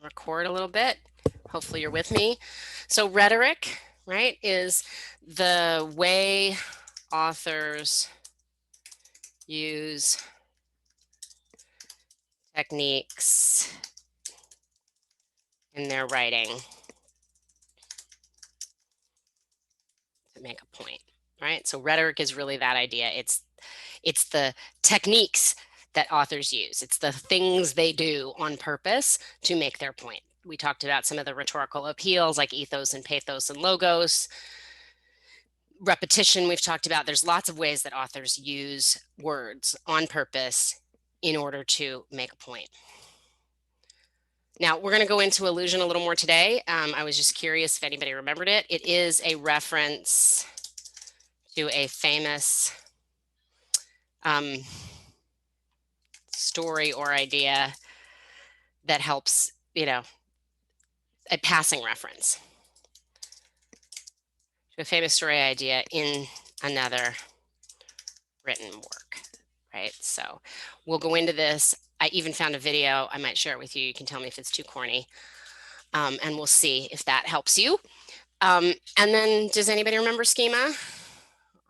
record a little bit. Hopefully you're with me. So rhetoric, right, is the way authors use techniques in their writing to make a point, right? So rhetoric is really that idea. It's the techniques that authors use. It's the things they do on purpose to make their point. We talked about some of the rhetorical appeals like ethos and pathos and logos. Repetition, we've talked about. There's lots of ways that authors use words on purpose in order to make a point. Now, we're going to go into illusion a little more today. I was just curious if anybody remembered it. It is a reference to a famous story or idea that helps, a passing reference to a famous story idea in another written work, right? So we'll go into this. I even found a video. I might share it with you. You can tell me if it's too corny, and we'll see if that helps you. And then, does anybody remember schema?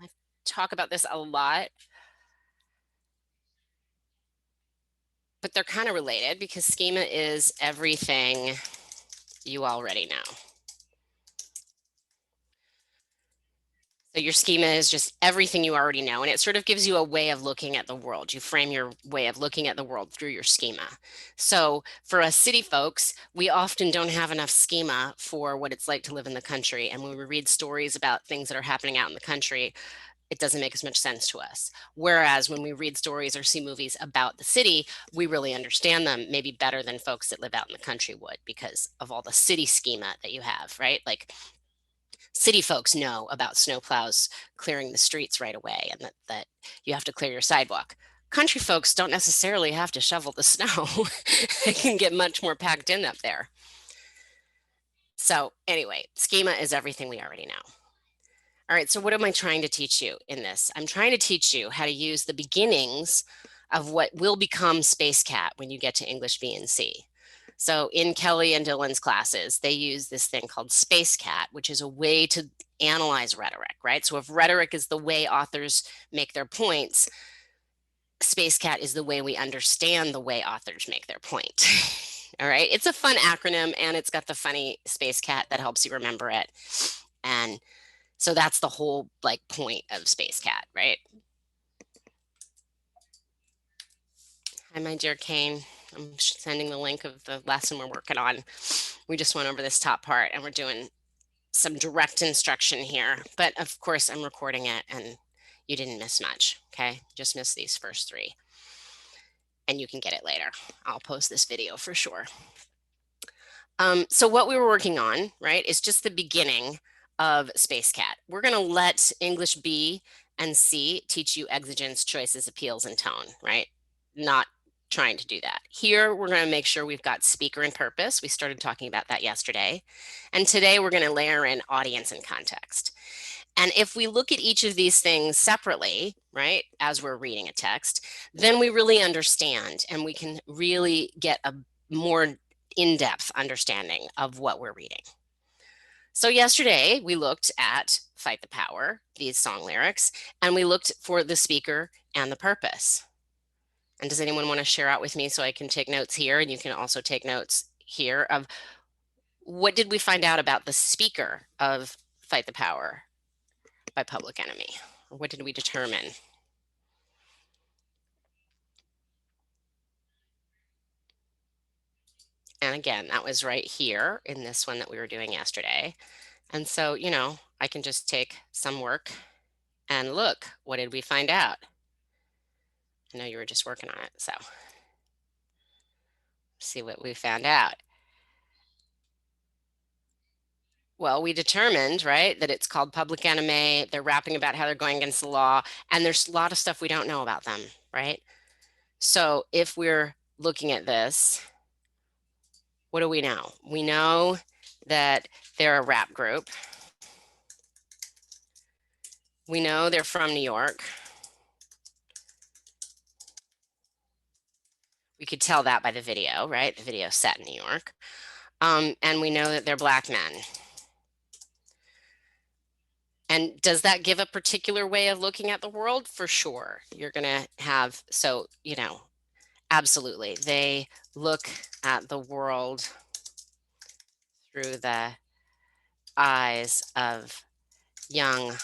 I talk about this a lot, but they're kind of related because schema is everything you already know. So your schema is just everything you already know, and it sort of gives you a way of looking at the world. You frame your way of looking at the world through your schema. So for us city folks, we often don't have enough schema for what it's like to live in the country. And when we read stories about things that are happening out in the country, it doesn't make as much sense to us. Whereas when we read stories or see movies about the city, we really understand them maybe better than folks that live out in the country would because of all the city schema that you have, right? Like city folks know about snowplows clearing the streets right away and that you have to clear your sidewalk. Country folks don't necessarily have to shovel the snow. It can get much more packed in up there. So anyway, schema is everything we already know. All right, so what am I trying to teach you in this? I'm trying to teach you how to use the beginnings of what will become Space Cat when you get to English B and C. So in Kelly and Dylan's classes, they use this thing called Space Cat, which is a way to analyze rhetoric, right? So if rhetoric is the way authors make their points, Space Cat is the way we understand the way authors make their point. All right, it's a fun acronym and it's got the funny Space Cat that helps you remember it. And so that's the whole point of Space Cat, right? Hi, my dear Kane. I'm sending the link of the lesson we're working on. We just went over this top part and we're doing some direct instruction here, but of course I'm recording it and you didn't miss much, okay? Just missed these first three and you can get it later. I'll post this video for sure. So what we were working on, right, is just the beginning of Space Cat. We're gonna let English B and C teach you exigence, choices, appeals, and tone, right? Not trying to do that. Here, we're gonna make sure we've got speaker and purpose. We started talking about that yesterday. And today we're gonna layer in audience and context. And if we look at each of these things separately, right, as we're reading a text, then we really understand and we can really get a more in-depth understanding of what we're reading. So yesterday we looked at Fight the Power, these song lyrics, and we looked for the speaker and the purpose. And does anyone want to share out with me so I can take notes here and you can also take notes here of what did we find out about the speaker of Fight the Power by Public Enemy? Or what did we determine? And again, that was right here in this one that we were doing yesterday. And so, I can just take some work and look, what did we find out? I know you were just working on it, so see what we found out. Well, we determined, right, that it's called Public Enemy. They're rapping about how they're going against the law, and there's a lot of stuff we don't know about them, right? So if we're looking at this, what do we know? We know that they're a rap group. We know they're from New York. We could tell that by the video, right? The video set in New York. And we know that they're Black men. And does that give a particular way of looking at the world? For sure. You're going to have, so, you know, absolutely. They look at the world through the eyes of young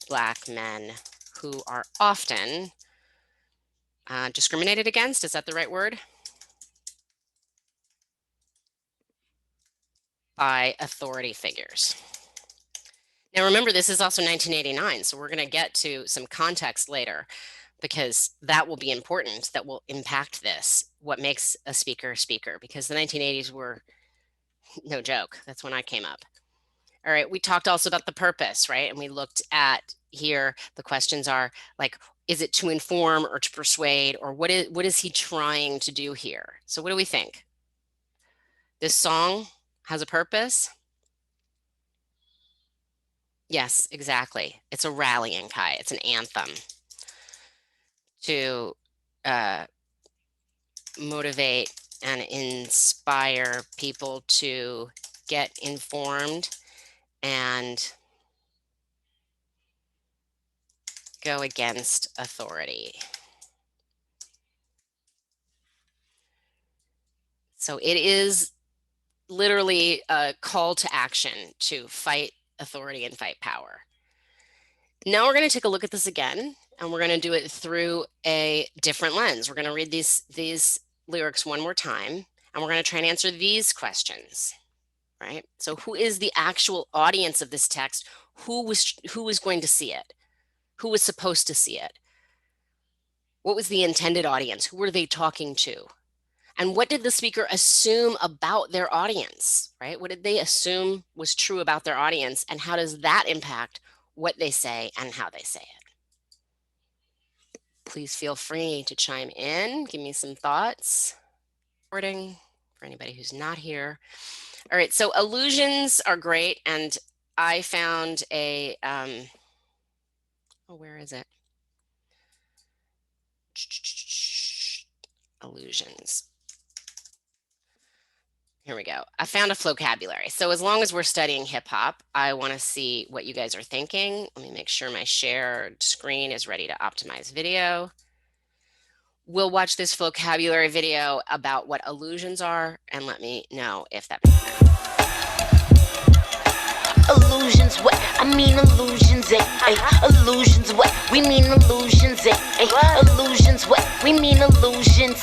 Black men who are often discriminated against. Is that the right word? By authority figures. Now, remember, this is also 1989, so we're going to get to some context later because that will be important, that will impact this, what makes a speaker a speaker, because the 1980s were no joke. That's when I came up. All right, we talked also about the purpose, right? And we looked at here, the questions are like, is it to inform or to persuade, or what is he trying to do here? So what do we think? This song has a purpose? Yes, exactly. It's a rallying cry. It's an anthem to motivate and inspire people to get informed and go against authority. So it is literally a call to action to fight authority and fight power. Now we're going to take a look at this again, and we're going to do it through a different lens. We're going to read these lyrics one more time, and we're going to try and answer these questions, right? So who is the actual audience of this text? Who was going to see it? Who was supposed to see it? What was the intended audience? Who were they talking to? And what did the speaker assume about their audience, right? What did they assume was true about their audience? And how does that impact what they say and how they say it? Please feel free to chime in. Give me some thoughts. Recording for anybody who's not here. All right, so illusions are great. And I found a, oh, where is it? Illusions. Here we go. I found a vocabulary. So as long as we're studying hip hop, I want to see what you guys are thinking. Let me make sure my shared screen is ready to optimize video. We'll watch this vocabulary video about what illusions are and let me know if that makes sense. Illusions, what? I mean illusions, illusions, what? We mean illusions, illusions, what? We mean illusions.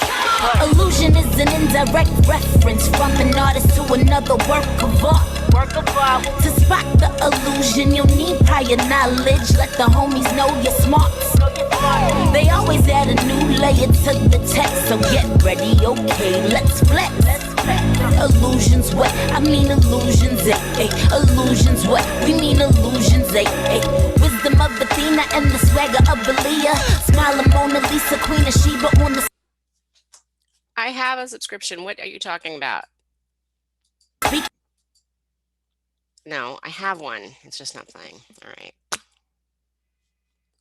Illusion is an indirect reference from an artist to another work of art. To spot the illusion, you'll need prior knowledge. Let the homies know you're smart. They always add a new layer to the text, so get ready, okay, let's flex. Illusions, what? I mean illusions, illusions, what? We mean illusions, Wisdom of Athena and the swagger of Aaliyah. Smile of Mona Lisa, Queen of Sheba on the... I have a subscription. What are you talking about? No, I have one. It's just not playing. All right.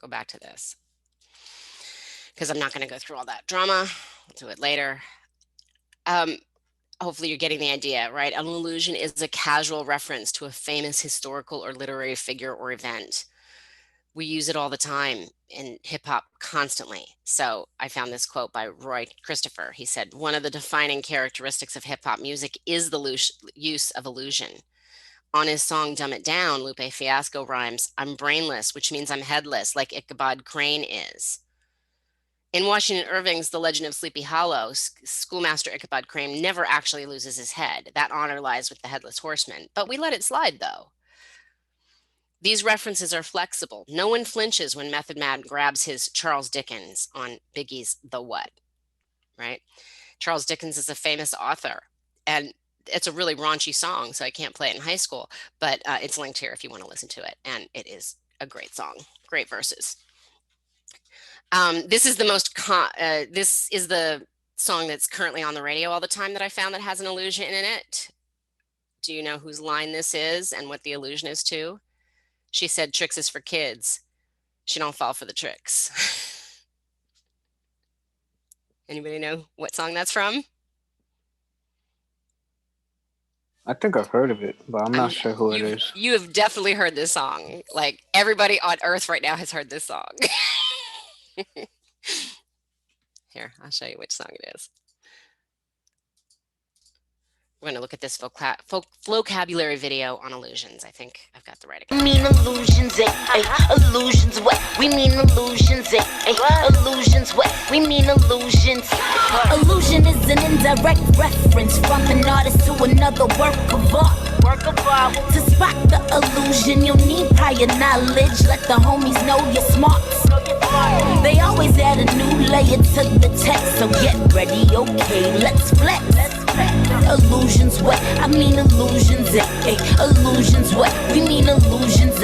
Go back to this. Because I'm not going to go through all that drama. We'll do it later. Hopefully you're getting the idea, right? An allusion is a casual reference to a famous historical or literary figure or event. We use it all the time in hip hop constantly. So I found this quote by Roy Christopher. He said, one of the defining characteristics of hip hop music is the use of illusion. On his song Dumb It Down, Lupe Fiasco rhymes, I'm brainless, which means I'm headless, like Ichabod Crane is. In Washington Irving's The Legend of Sleepy Hollow, schoolmaster Ichabod Crane never actually loses his head. That honor lies with the Headless Horseman, but we let it slide, though. These references are flexible. No one flinches when Method Man grabs his Charles Dickens on Biggie's The What, right? Charles Dickens is a famous author, and it's a really raunchy song, so I can't play it in high school, but it's linked here if you want to listen to it, and it is a great song, great verses. This is the song that's currently on the radio all the time that I found that has an illusion in it. Do you know whose line this is and what the illusion is to? She said, tricks is for kids. She don't fall for the tricks. Anybody know what song that's from? I think I've heard of it, but I'm not I'm sure who it you've is. you have definitely heard this song. Like everybody on earth right now has heard this song. Here, I'll show you which song it is. We're going to look at this vocabulary video on illusions. I think I've got the right We account. mean illusions, illusions, what? We mean illusions, illusions, what? We mean illusions. Illusion is an indirect reference from an artist to another work of art. To spot the illusion, you'll need prior knowledge. Let the homies know you're smart. They always add a new layer to the text, so get ready, okay, let's flex. Illusions, what? I mean illusions, illusions, what? We mean illusions,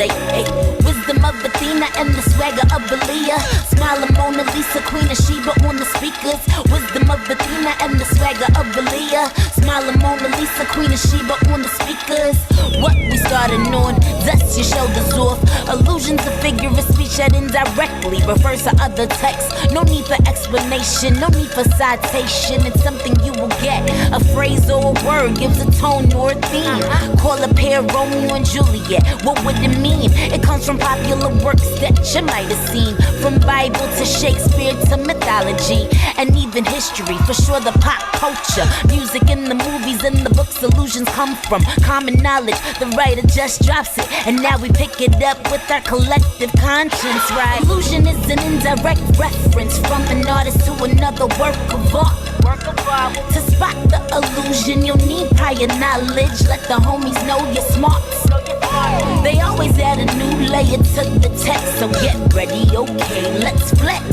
Wisdom of Athena and the swagger of Aaliyah. Smile of Mona Lisa, Queen of Sheba on the speakers. Wisdom of Athena and the swagger of Aaliyah. Smile of Mona Lisa, Queen of Sheba on the speakers. What we started on, dust your shoulders off. Illusions a figure of speech that indirectly refers to other texts. No need for explanation, no need for citation. It's something you will get. A phrase or a word gives a tone or a theme. Call a pair Romeo and Juliet. What would it mean? It comes from popular works that you might have seen. From Bible to Shakespeare to mythology and even history. For sure the pop culture, music in the movies and the books illusions come from. Common knowledge, the writer just drops it, and now we pick it up with our collective conscience, right? Illusion is an indirect reference from an artist to another work of art. To spot the illusion, you'll need prior knowledge. Let the homies know you're smart. They always add a new layer to the text, so get ready, okay, let's flex.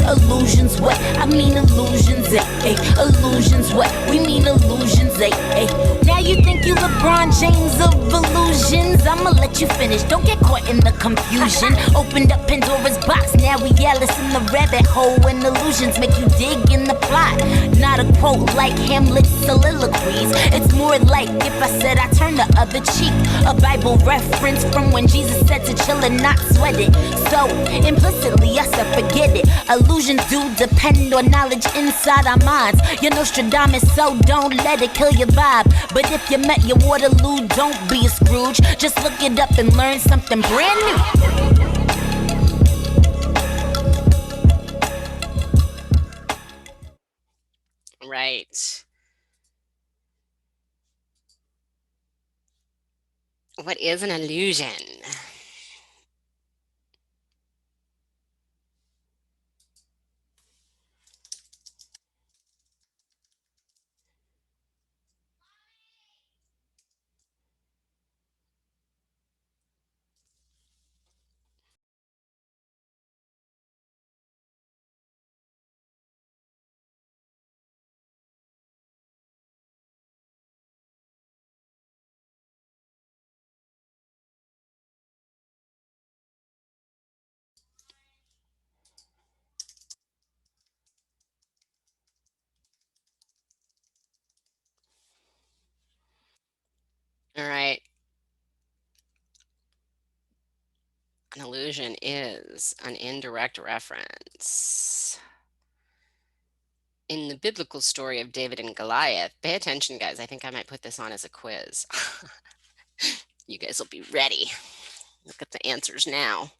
Illusions, what? I mean illusions, illusions, what? We mean illusions, Now you think you LeBron James of illusions? I'ma let you finish, don't get caught in the confusion. Opened up Pandora's box, now we Alice in the rabbit hole. And illusions make you dig in the plot. Not a quote like Hamlet's soliloquies. It's more like if I said I turned the other cheek. A Bible reference from when Jesus said to chill and not sweat it. So implicitly I said forget it. Illusions do depend on knowledge inside our minds. You're Nostradamus, so don't let it kill your vibe. But if you met your Waterloo, don't be a Scrooge. Just look it up and learn something brand new. Right. What is an illusion? All right. An illusion is an indirect reference. In the biblical story of David and Goliath, pay attention, guys. I think I might put this on as a quiz. You guys will be ready. Look at the answers now.